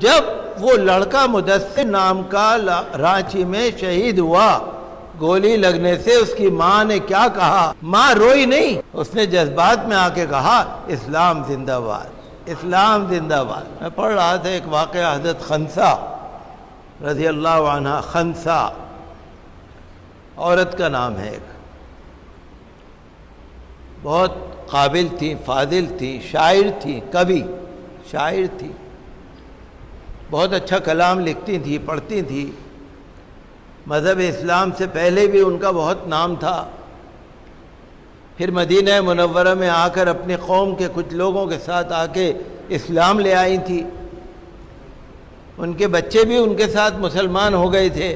جب وہ لڑکا مدثر نام کا رانچی میں شہید ہوا گولی لگنے سے، اس کی ماں نے کیا کہا؟ ماں روئی نہیں، اس نے جذبات میں آ کے کہا اسلام زندہ باد، اسلام زندہ باد۔ میں پڑھ رہا تھا ایک واقعہ حضرت خنسا رضی اللہ عنہ، خنسا عورت کا نام ہے، ایک بہت قابل تھی، فاضل تھی، شاعر تھی، کبھی شاعر تھی، بہت اچھا کلام لکھتی تھی، پڑھتی تھی، مذہب اسلام سے پہلے بھی ان کا بہت نام تھا۔ پھر مدینہ منورہ میں آ کر اپنی قوم کے کچھ لوگوں کے ساتھ آ کے اسلام لے آئی تھی، ان کے بچے بھی ان کے ساتھ مسلمان ہو گئے تھے،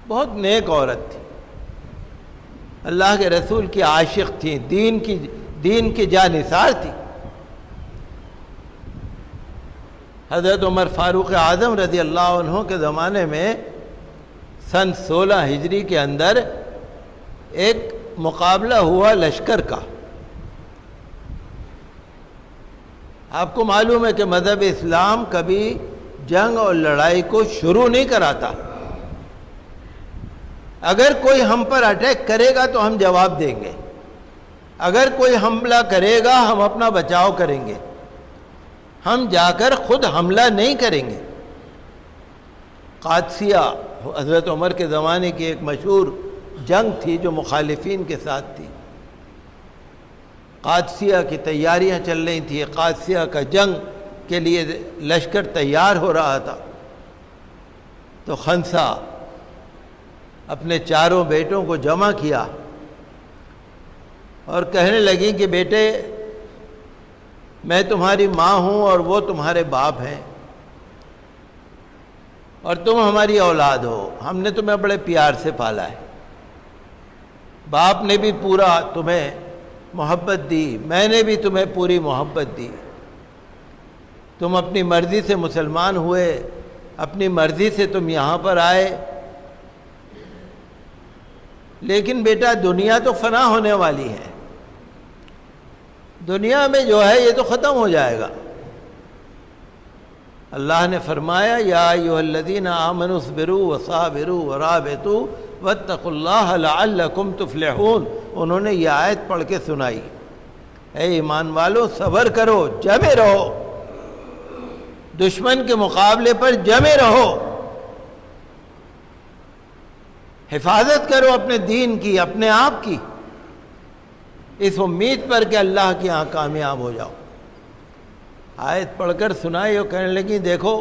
بہت نیک عورت تھی، اللہ کے رسول کی عاشق تھی، دین کی جانثار تھی۔ حضرت عمر فاروق اعظم رضی اللہ عنہ کے زمانے میں سن 16 ہجری کے اندر ایک مقابلہ ہوا لشکر کا۔ آپ کو معلوم ہے کہ مذہب اسلام کبھی جنگ اور لڑائی کو شروع نہیں کراتا، اگر کوئی ہم پر اٹیک کرے گا تو ہم جواب دیں گے، اگر کوئی حملہ کرے گا ہم اپنا بچاؤ کریں گے، ہم جا کر خود حملہ نہیں کریں گے۔ قادسیہ حضرت عمر کے زمانے کی ایک مشہور جنگ تھی جو مخالفین کے ساتھ تھی، قادسیہ کی تیاریاں چل رہی تھیں، قادسیہ کا جنگ کے لیے لشکر تیار ہو رہا تھا، تو خنسا اپنے چاروں بیٹوں کو جمع کیا اور کہنے لگی کہ بیٹے میں تمہاری ماں ہوں اور وہ تمہارے باپ ہیں، اور تم ہماری اولاد ہو، ہم نے تمہیں بڑے پیار سے پالا ہے، باپ نے بھی پورا تمہیں محبت دی، میں نے بھی تمہیں پوری محبت دی، تم اپنی مرضی سے مسلمان ہوئے، اپنی مرضی سے تم یہاں پر آئے، لیکن بیٹا دنیا تو فنا ہونے والی ہے، دنیا میں جو ہے یہ تو ختم ہو جائے گا۔ اللہ نے فرمایا یا ایھا الذین آمنوا اصبروا وصابروا ورابطوا واتقوا اللہ لعلکم تفلحون۔ انہوں نے یہ آیت پڑھ کے سنائی، اے ایمان والو صبر کرو، جمے رہو، دشمن کے مقابلے پر جمے رہو، حفاظت کرو اپنے دین کی، اپنے آپ کی، اس امید پر کہ اللہ کے ہاں کامیاب ہو جاؤ۔ آیت پڑھ کر سنائی اور کہنے لگی دیکھو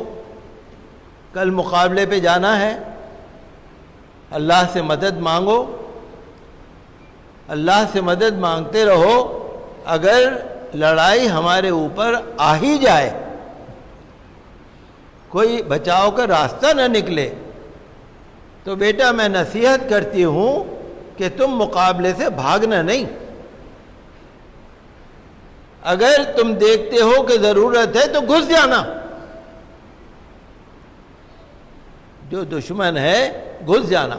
کل مقابلے پہ جانا ہے، اللہ سے مدد مانگو، اللہ سے مدد مانگتے رہو، اگر لڑائی ہمارے اوپر آ ہی جائے، کوئی بچاؤ کا راستہ نہ نکلے، تو بیٹا میں نصیحت کرتی ہوں کہ تم مقابلے سے بھاگنا نہیں، اگر تم دیکھتے ہو کہ ضرورت ہے تو گھس جانا، جو دشمن ہے گھس جانا۔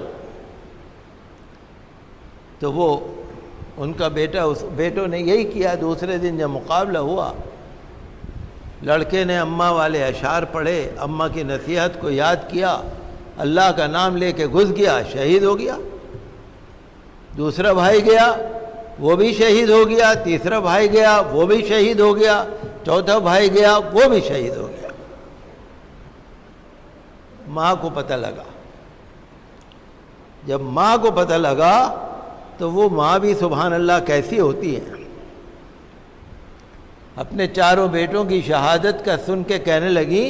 تو وہ ان کا بیٹوں نے یہی کیا۔ دوسرے دن جب مقابلہ ہوا، لڑکے نے اماں والے اشعار پڑھے، اماں کی نصیحت کو یاد کیا، اللہ کا نام لے کے گھس گیا، شہید ہو گیا۔ دوسرا بھائی گیا، وہ بھی شہید ہو گیا، تیسرا بھائی گیا، وہ بھی شہید ہو گیا، چوتھا بھائی گیا، وہ بھی شہید ہو گیا۔ ماں کو پتہ لگا، جب ماں کو پتہ لگا تو وہ ماں بھی سبحان اللہ کیسی ہوتی ہے، اپنے چاروں بیٹوں کی شہادت کا سن کے کہنے لگی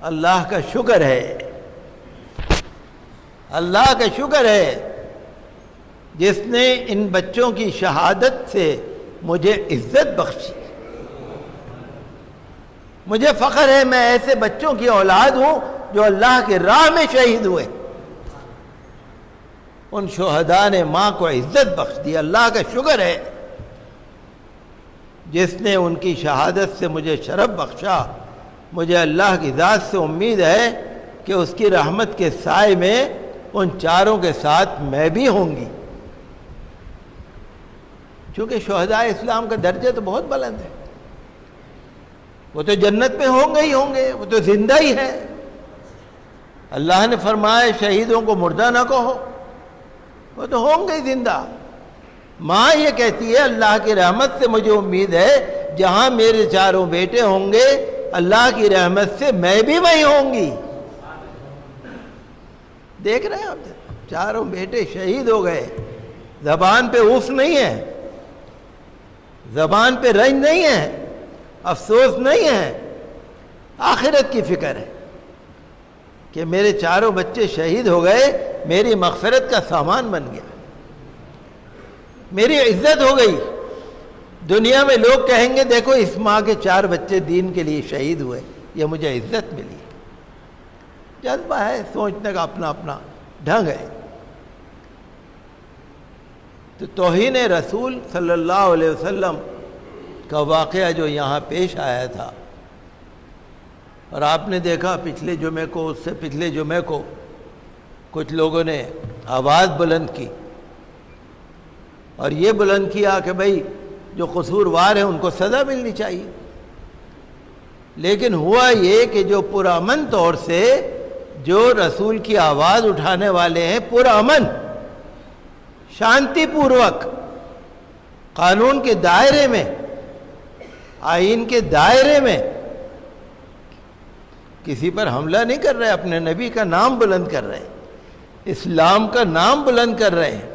اللہ کا شکر ہے، اللہ کا شکر ہے جس نے ان بچوں کی شہادت سے مجھے عزت بخشی، مجھے فخر ہے میں ایسے بچوں کی اولاد ہوں جو اللہ کی راہ میں شہید ہوئے۔ ان شہداء نے ماں کو عزت بخش دی، اللہ کا شکر ہے جس نے ان کی شہادت سے مجھے شرف بخشا، مجھے اللہ کی ذات سے امید ہے کہ اس کی رحمت کے سائے میں ان چاروں کے ساتھ میں بھی ہوں گی، چونکہ شہداء اسلام کا درجہ تو بہت بلند ہے۔ وہ تو جنت میں ہوں گے ہی ہوں گے، وہ تو زندہ ہی ہے۔ اللہ نے فرمایا شہیدوں کو مردہ نہ کہو، وہ تو ہوں گے ہی زندہ۔ ماں یہ کہتی ہے اللہ کی رحمت سے مجھے امید ہے جہاں میرے چاروں بیٹے ہوں گے اللہ کی رحمت سے میں بھی وہیں ہوں گی۔ دیکھ رہے ہیں آپ، چاروں بیٹے شہید ہو گئے، زبان پہ اف نہیں ہے، زبان پہ رنج نہیں ہے، افسوس نہیں ہے، آخرت کی فکر ہے کہ میرے چاروں بچے شہید ہو گئے، میری مغفرت کا سامان بن گیا، میری عزت ہو گئی۔ دنیا میں لوگ کہیں گے دیکھو اس ماں کے 4 بچے دین کے لیے شہید ہوئے، یہ مجھے عزت ملی۔ جذبہ ہے، سوچنے کا اپنا اپنا ڈھنگ ہے۔ تو توہین رسول صلی اللہ علیہ وسلم کا واقعہ جو یہاں پیش آیا تھا، اور آپ نے دیکھا پچھلے جمعے کو، اس سے پچھلے جمعے کو کچھ لوگوں نے آواز بلند کی، اور یہ بلند کیا کہ بھئی جو قصوروار ہیں ان کو سزا ملنی چاہیے۔ لیکن ہوا یہ کہ جو پرامن طور سے جو رسول کی آواز اٹھانے والے ہیں، پرامن، شانتی پوروک، قانون کے دائرے میں، آئین کے دائرے میں، کسی پر حملہ نہیں کر رہے، اپنے نبی کا نام بلند کر رہے ہیں، اسلام کا نام بلند کر رہے ہیں،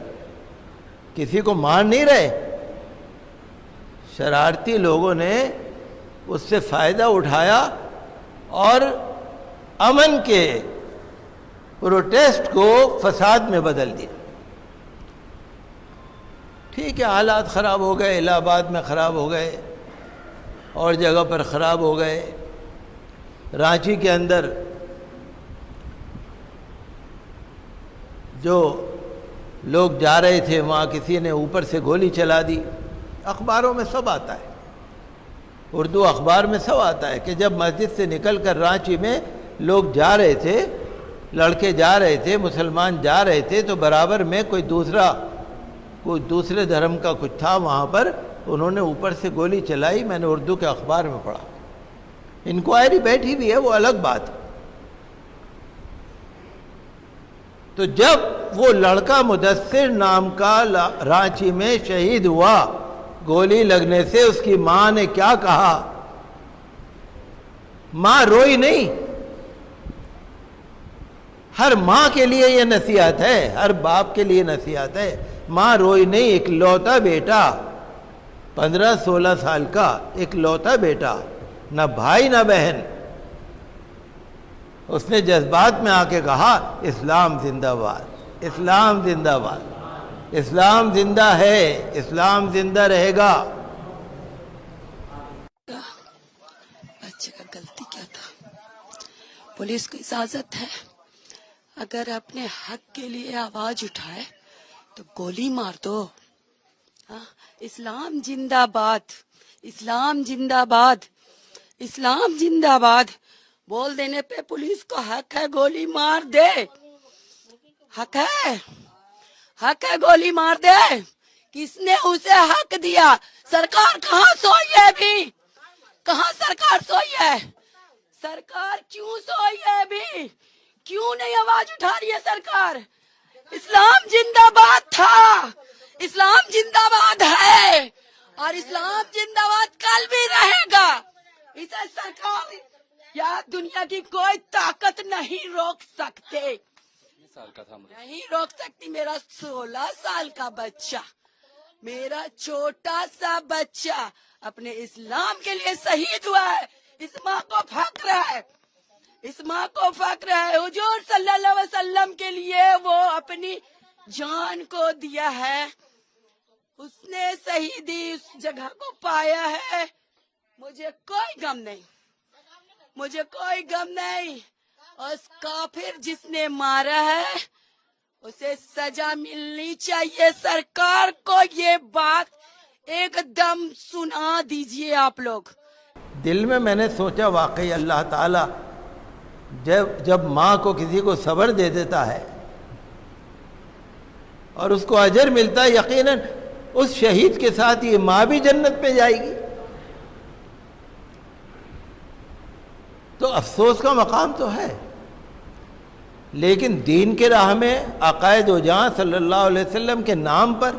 کسی کو مار نہیں رہے۔ شرارتی لوگوں نے اس سے فائدہ اٹھایا اور امن کے پروٹیسٹ کو فساد میں بدل دیا۔ ٹھیک ہے، حالات خراب ہو گئے، الہ آباد میں خراب ہو گئے، اور جگہ پر خراب ہو گئے۔ رانچی کے اندر جو لوگ جا رہے تھے وہاں کسی نے اوپر سے گولی چلا دی۔ اخباروں میں سب آتا ہے، اردو اخبار میں سب آتا ہے کہ جب مسجد سے نکل کر رانچی میں لوگ جا رہے تھے، لڑکے جا رہے تھے، مسلمان جا رہے تھے، تو برابر میں کوئی دوسرے دھرم کا کچھ تھا وہاں پر، انہوں نے اوپر سے گولی چلائی۔ میں نے اردو کے اخبار میں پڑھا۔ انکوائری بیٹھی بھی ہے، وہ الگ بات ہے۔ تو جب وہ لڑکا مدثر نام کا رانچی میں شہید ہوا گولی لگنے سے، اس کی ماں نے کیا کہا؟ ماں روئی نہیں۔ ہر ماں کے لیے یہ نصیحت ہے، ہر باپ کے لیے نصیحت ہے۔ ماں روئی نہیں، اکلوتا بیٹا، 15-16 سال کا اکلوتا بیٹا، نہ بھائی نہ بہن۔ اس نے جذبات میں آ کے کہا اسلام زندہ باد، اسلام زندہ باد، اسلام زندہ ہے، اسلام زندہ رہے گا۔ بچے کا غلطی کیا تھا؟ پولیس کو اجازت ہے اگر اپنے حق کے لیے آواز اٹھائے تو گولی مار دو۔ اسلام زندہ باد، اسلام زندہ باد، اسلام زندہ باد بول دینے پہ پولیس کو حق ہے گولی مار دے، حق ہے گولی مار دے۔ کس نے اسے حق دیا؟ سرکار کہاں سوئی ہے ابھی؟ کہاں سرکار سوئی ہے؟ سرکار کیوں سوئی ہے ابھی؟ کیوں نہیں آواز اٹھا رہی ہے سرکار؟ اسلام زندہ باد تھا، اسلام زندہ باد ہے، اور اسلام زندہ باد کل بھی رہے گا۔ اسے سرکار یا دنیا کی کوئی طاقت نہیں روک سکتے، نہیں روک سکتی۔ میرا 16 سال کا بچہ، میرا چھوٹا سا بچہ اپنے اسلام کے لیے شہید ہوا ہے۔ اس ماں کو فخر ہے، اس ماں کو فخر ہے۔ حضور صلی اللہ علیہ وسلم کے لیے وہ اپنی جان کو دیا ہے، اس نے شہیدی اس جگہ کو پایا ہے۔ مجھے کوئی غم نہیں، مجھے کوئی غم نہیں۔ اور اس کافر جس نے مارا ہے اسے سزا ملنی چاہیے۔ سرکار کو یہ بات ایک دم سنا دیجئے آپ لوگ۔ دل میں نے سوچا واقعی اللہ تعالیٰ جب ماں کو کسی کو صبر دے دیتا ہے اور اس کو اجر ملتا ہے، یقیناً اس شہید کے ساتھ یہ ماں بھی جنت پہ جائے گی۔ تو افسوس کا مقام تو ہے، لیکن دین کے راہ میں عقائد و جاں صلی اللہ علیہ وسلم کے نام پر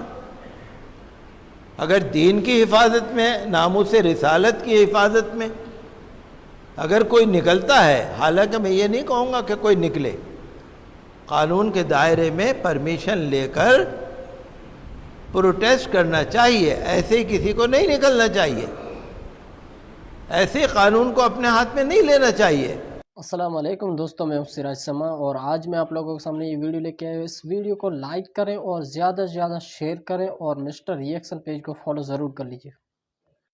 اگر دین کی حفاظت میں، ناموس رسالت کی حفاظت میں اگر کوئی نکلتا ہے، حالانکہ میں یہ نہیں کہوں گا کہ کوئی نکلے، قانون کے دائرے میں پرمیشن لے کر پروٹیسٹ کرنا چاہیے، ایسے ہی کسی کو نہیں نکلنا چاہیے، ایسے قانون کو اپنے ہاتھ میں نہیں لینا چاہیے۔ السلام علیکم دوستوں، میں ہوں سراج سما اور آج میں آپ لوگوں کے سامنے یہ ویڈیو لے کے آیا ہوں۔ اس ویڈیو کو لائک کریں اور زیادہ سے زیادہ شیئر کریں اور مسٹر ری ایکشن پیج کو فالو ضرور کر لیجئے۔